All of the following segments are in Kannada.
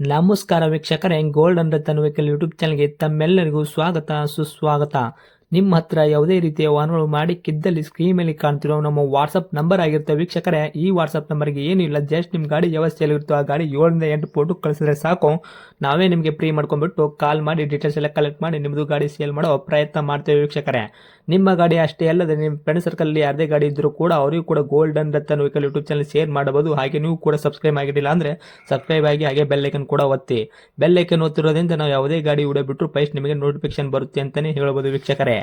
ನಮಸ್ಕಾರ ವೀಕ್ಷಕರೇ, ಗೋಲ್ಡನ್ ರತನ್ ವೆಹಿಕಲ್ ಯೂಟ್ಯೂಬ್ ಚಾನಲ್ಗೆ ತಮ್ಮೆಲ್ಲರಿಗೂ ಸ್ವಾಗತ ಸುಸ್ವಾಗತ. ನಿಮ್ಮ ಹತ್ರ ಯಾವುದೇ ರೀತಿಯ ವಾಹನಗಳು ಮಾಡಿಕ್ಕಿದ್ದಲ್ಲಿ ಸ್ಕ್ರೀನ್ ಮೇಲೆ ಕಾಣ್ತಿರೋ ನಮ್ಮ ವಾಟ್ಸಪ್ ನಂಬರ್ ಆಗಿರುತ್ತೆ ವೀಕ್ಷಕರೇ. ಈ ವಾಟ್ಸಪ್ ನಂಬರ್ಗೆ ಏನಿಲ್ಲ, ಜಸ್ಟ್ ನಿಮ್ಮ ಗಾಡಿ ವ್ಯವಸ್ಥೆಯಲ್ಲಿರುತ್ತೋ ಆ ಗಾಡಿ 7 ರಿಂದ 8 ಫೋಟೋ ಕಳಿಸಿದ್ರೆ ಸಾಕು, ನಾವೇ ನಿಮಗೆ ಫ್ರೀ ಮಾಡ್ಕೊಂಡ್ಬಿಟ್ಟು ಕಾಲ್ ಮಾಡಿ ಡೀಟೇಲ್ಸ್ ಎಲ್ಲ ಕಲೆಕ್ಟ್ ಮಾಡಿ ನಿಮ್ಮದು ಗಾಡಿ ಸೇಲ್ ಮಾಡೋ ಪ್ರಯತ್ನ ಮಾಡ್ತೇವೆ ವೀಕ್ಷಕರೇ. ನಿಮ್ಮ ಗಾಡಿ ಅಷ್ಟೇ ಅಲ್ಲದೆ ನಿಮ್ಮ ಫ್ರೆಂಡ್ ಸರ್ಕಲ್ ಯಾರದೇ ಗಾಡಿ ಇದ್ದರೂ ಕೂಡ ಅವರಿಗೂ ಕೂಡ golden Ratan vehicle YouTube channel share ಮಾಡಬಹುದು. ಹಾಗೆ ನೀವು ಕೂಡ ಸಬ್ಸ್ಕ್ರೈಬ್ ಆಗಿರಲಿಲ್ಲ ಅಂದರೆ ಸಬ್ಸ್ಕ್ರೈಬ್ ಆಗಿ ಹಾಗೆ ಬೆಲ್ ಐಕನ್ ಕೂಡ ಒತ್ತಿ. ಬೆಲ್ ಐಕನ್ ಒತ್ತಿರೋದ್ರಿಂದ ನಾವು ಯಾವುದೇ ಗಾಡಿ ವಿಡಿಯೋ ಬಿಟ್ಟರು ಫಸ್ಟ್ ನಿಮಗೆ ನೋಟಿಫಿಕೇಶನ್ ಬರುತ್ತೆ ಅಂತಾನೆ ಹೇಳ್ಬೋದು ವೀಕ್ಷಕರೇ.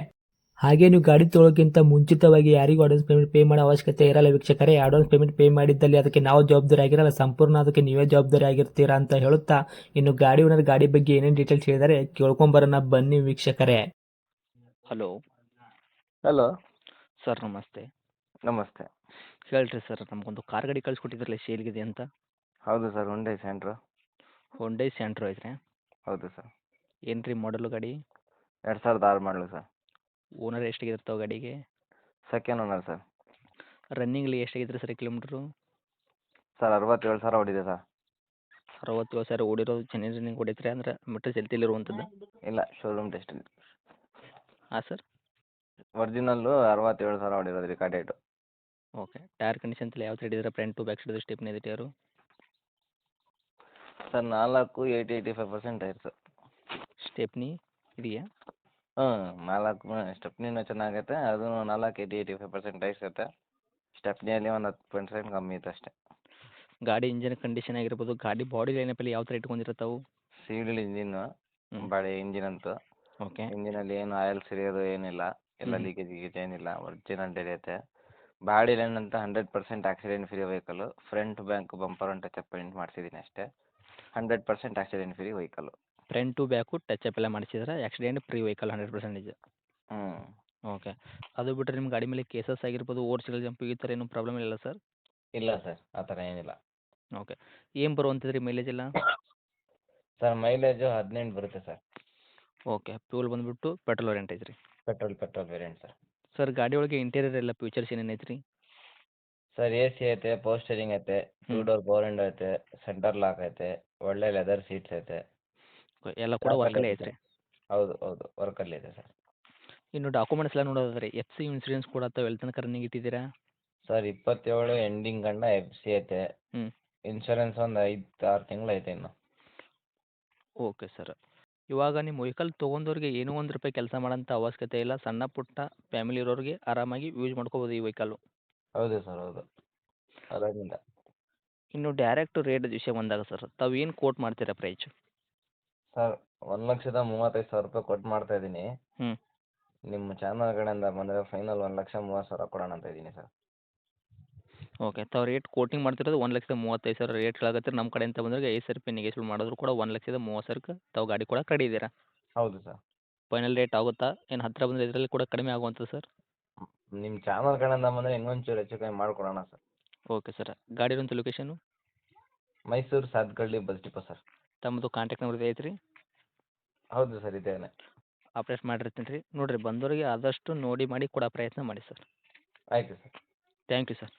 ಹಾಗೆ ನೀವು ಗಾಡಿ ತೊಳೋಕ್ಕಿಂತ ಮುಂಚಿತವಾಗಿ ಯಾರಿಗೂ ಅಡ್ವಾನ್ಸ್ ಪೇಮೆಂಟ್ ಪೇ ಮಾಡೋ ಅವಶ್ಯಕತೆ ಇರಲ್ಲ ವೀಕ್ಷಕರೇ. ಅಡ್ವಾನ್ಸ್ ಪೇಮೆಂಟ್ ಪೇ ಮಾಡಿದ್ದಲ್ಲಿ ಅದಕ್ಕೆ ನಾವು ಜವಾಬ್ದಾರಿ ಆಗಿರಲ್ಲ, ಸಂಪೂರ್ಣ ಅದಕ್ಕೆ ನೀವೇ ಜವಾಬ್ದಾರಿ ಆಗಿರ್ತೀರಾ ಅಂತ ಹೇಳುತ್ತಾ, ಇನ್ನು ಗಾಡಿ ಓನರ್ ಗಾಡಿ ಬಗ್ಗೆ ಏನೇನು ಡೀಟೇಲ್ಸ್ ಹೇಳಿದರೆ ಕೇಳ್ಕೊಂಬರೋಣ ಬನ್ನಿ ವೀಕ್ಷಕರೇ. ಹಲೋ ಹಲೋ ಸರ್, ನಮಸ್ತೆ. ನಮಸ್ತೆ. ಹೇಳ್ರಿ ಸರ್, ನಮಗೊಂದು ಕಾರ್ ಗಾಡಿ ಕಳಿಸ್ಕೊಟ್ಟಿದ್ರಲ್ಲ, ಸೇಲ್ಗಿದೆ ಅಂತ. ಹೌದು sir, Hyundai centre. Hyundai Santro ಐತ್ರಿ. ಹೌದು ಸರ್. ಏನು ರೀ ಮಾಡಲು ಗಾಡಿ? 2006 ಮಾಡಲು ಸರ್. ಓನರ್ ಎಷ್ಟಾಗಿರ್ತಾವೆ ಗಾಡಿಗೆ? Second owner sir. ರನ್ನಿಂಗ್ಲಿ ಎಷ್ಟಾಗಿದ್ರಿ ಸರ್ ಕಿಲೋಮೀಟ್ರು? ಸರ್ 67,000 ಹೊಡಿದೆ ಸರ್. 67,000 ಓಡಿರೋದು ಚೆನ್ನಾಗಿ ರನ್ನಿಂಗ್ ಹೊಡೈತ್ರಿ, ಅಂದ್ರೆ ಮೀಟರ್ ಚಲ್ತಿಲಿರುವಂಥದ್ದು? ಇಲ್ಲ, ಶೋರೂಮ್ ಟೆಸ್ಟ್. ಹಾಂ ಸರ್. ಒರಿಜಿನಲ್ಲು 67,000 ಹೊಡಿರೋದು ರೀ ಡೇಟು. ಓಕೆ. ಟೈರ್ ಕಂಡೀಷನ್ ಎಲ್ಲ ಯಾವ ಥರ ಹಿಡಿದ್ರೆ? Front to back side stepney ಇದೆ tyre? Sir 4 85% tyre sir. Stepney ಇದೆಯಾ? ನಾಲ್ಕು ಸ್ಟೆಪ್ನಿನೂ ಚೆನ್ನಾಗೈತೆ, ಅದು 4 85% ಟೈರ್ಸ್ ಐತೆ. ಸ್ಟೆಪ್ನಿಯಲ್ಲಿ ಒಂದು 10% ಕಮ್ಮಿ ಇತ್ತು ಅಷ್ಟೇ. ಗಾಡಿ ಇಂಜಿನ್ ಕಂಡೀಷನ್ ಆಗಿರ್ಬೋದು, ಗಾಡಿ ಬಾಡಿ ಲೈನಪ್ಪಲ್ಲಿ ಯಾವ ಥರ ಇಟ್ಕೊಂಡಿರ್ತಾವೆ? ಸಿವಿಲ್ ಇಂಜಿನ್ನು, ಬಾಡಿ ಇಂಜಿನ್ ಅಂತೂ. ಓಕೆ. ಇಂಜಿನಲ್ಲಿ ಏನು ಆಯಿಲ್ ಸಿರಿಯೋದು ಏನಿಲ್ಲ, ಎಲ್ಲ ಲೀಕೇಜ್ ಗೀಕೇಜ್ ಏನಿಲ್ಲ, ಒರಿಜಿನಲ್ ಐತೆ. ಬಾಡಿ ಲೈನ್ ಅಂತ 100% accident free vehicle. Front back bumper ಒಂದು ಟಚ್ ಪೇಂಟ್ ಮಾಡಿಸಿದ್ದೀನಿ ಅಷ್ಟೇ. 100% accident free vehicle. Front to back touch up ಎಲ್ಲ ಮಾಡಿಸಿದ್ರೆ ಆಕ್ಸಿಡೆಂಟ್ ಫ್ರೀ ವೆಹಿಕಲ್ 100%. ಹ್ಞೂ. ಓಕೆ. ಅದು ಬಿಟ್ಟರೆ ನಿಮ್ಮ ಗಾಡಿ ಮೇಲೆ ಕೇಸಸ್ ಆಗಿರ್ಬೋದು, ಓವರ್ಸಿಲ್ ಜಂಪ್ ಈ ಥರ ಏನೂ ಪ್ರಾಬ್ಲಮ್ ಇಲ್ಲ ಸರ್? ಇಲ್ಲ ಸರ್, ಆ ಥರ ಏನಿಲ್ಲ. ಓಕೆ. ಏನು ಬರುವಂಥದ್ದು ರೀ ಮೈಲೇಜ್ ಎಲ್ಲ? ಸರ್ ಮೈಲೇಜು 18 ಬರುತ್ತೆ ಸರ್. ಓಕೆ. ಫ್ಯೂಲ್ ಬಂದುಬಿಟ್ಟು ಪೆಟ್ರೋಲ್ ವೇರಿಯಂಟ್ ಐತ್ರಿ? Petrol variant sir. ಸರ್ ಗಾಡಿ ಒಳಗೆ ಇಂಟೀರಿಯರ್ ಎಲ್ಲ ಫ್ಯೂಚರ್ಸ್ ಏನೇನು ಐತ್ರಿ? ಸರ್ ಎ ಸಿ ಐತೆ, ಪವರ್ ಸ್ಟೇರಿಂಗ್ ಐತೆ, 2 ಡೋರ್ ಪವರ್ ವಿಂಡೋ ಐತೆ, ಸೆಂಟರ್ ಲಾಕ್ ಐತೆ, ಒಳ್ಳೆ ಲೆದರ್ ಸೀಟ್ಸ್ ಐತೆ. ಎಲ್ಲ ಕೂಡ ವರ್ಕಲ್ಲೇ ಐತ್ರಿ? ಹೌದು ಹೌದು, ವರ್ಕಲ್ಲಿ ಇದೆ ಸರ್. ಇನ್ನು ಡಾಕ್ಯುಮೆಂಟ್ಸ್ ಎಲ್ಲ ನೋಡೋದಾದ್ರೆ ಎಫ್ ಸಿ ಇನ್ಸೂರೆನ್ಸ್ ಕೂಡ ತಾವು ಎಲ್ಲಿ ತನಕ ರನ್ನಿಂಗ್ ಇಟ್ಟಿದ್ದೀರಾ? ಸರ್ 27 ಎಂಡಿಂಗ್ ಗಂಡ ಎಫ್ ಸಿ ಐತೆ. ಇನ್ಶೂರೆನ್ಸ್ ಒಂದು 5-6 ತಿಂಗಳು ಐತೆ ಇನ್ನು. Okay sir. ಇವಾಗ ನಿಮ್ಮ ವೆಹಿಕಲ್ ತೊಗೊಂಡವ್ರಿಗೆ ಏನೋ ಒಂದು ರೂಪಾಯಿ ಕೆಲಸ ಮಾಡೋಂಥ ಅವಶ್ಯಕತೆ ಇಲ್ಲ, ಸಣ್ಣ ಪುಟ್ಟ ಫ್ಯಾಮಿಲಿ ಇರೋರಿಗೆ ಆರಾಮಾಗಿ ಯೂಸ್ ಮಾಡ್ಕೋಬೋದು ಈ ವೆಹಿಕಲ್ಲು. ಹೌದು ಸರ್, ಹೌದು, ಅದರಿಂದ. ಇನ್ನು ಡೈರೆಕ್ಟ್ ರೇಟ್ ವಿಷಯ ಬಂದಾಗ ಸರ್, ತಾವು ಏನು ಕೋಟ್ ಮಾಡ್ತೀರಾ ಪ್ರೈಸು? ಸರ್ 1,35,000 ರೂಪಾಯಿ ಕೊಟ್ಟು ಮಾಡ್ತಾ ಇದ್ದೀನಿ. ನಿಮ್ಮ ಚಾನಲ್ ಕಡೆಯಿಂದ ಬಂದರೆ ಫೈನಲ್ 1,30,000 ಕೊಡೋಣ ಅಂತ ಇದ್ದೀನಿ ಸರ್. ಓಕೆ. ತಾವು ರೇಟ್ ಕೋಟಿಂಗ್ ಮಾಡ್ತಿರೋದು 1,35,000 ರೇಟ್ ಹೇಳಾಕತ್ತೀರಿ. ನಮ್ಮ ಕಡೆಯಿಂದ ಬಂದಾಗ 5,000 ರೂಪಾಯಿ ನೆಗೆಶ್ಬಲ್ ಮಾಡಿದ್ರು ಕೂಡ 1,30,30,000ಕ್ಕೆ ತಾವು ಗಾಡಿ ಕೂಡ ರೆಡಿ ಇದ್ದೀರಾ? ಹೌದು ಸರ್. ಫೈನಲ್ ರೇಟ್ ಆಗುತ್ತಾ? ಏನು ಹತ್ತಿರ ಬಂದರೆ ಇದರಲ್ಲಿ ಕೂಡ ಕಡಿಮೆ ಆಗುವಂಥದ್ದು ಸರ್? ನಿಮ್ಮ ಚಾನಲ್ ಕಡೆಯಿಂದ ಬಂದರೆ ಇನ್ನೊಂಚೂರು ಹೆಚ್ಚು ಕಮ್ಮಿ ಮಾಡಿಕೊಡೋಣ ಸರ್. Okay sir. ಗಾಡಿ ಇರೋಂಥ location? Mysuru Sathagalli bus depot sir. ತಮ್ಮದು ಕಾಂಟ್ಯಾಕ್ಟ್ ನಂಬರ್ ಇದೆ ಐತ್ರಿ? ಹೌದು ಸರ್, ಇದೇನೆ. ಅಪ್ಡೇಟ್ ಮಾಡಿರ್ತೀನಿ ರೀ. ನೋಡಿರಿ, ಬಂದವರಿಗೆ ಆದಷ್ಟು ನೋಡಿ ಮಾಡಿ ಕೊಡೋ ಪ್ರಯತ್ನ ಮಾಡಿ ಸರ್. ಆಯಿತು ಸರ್. Thank you sir.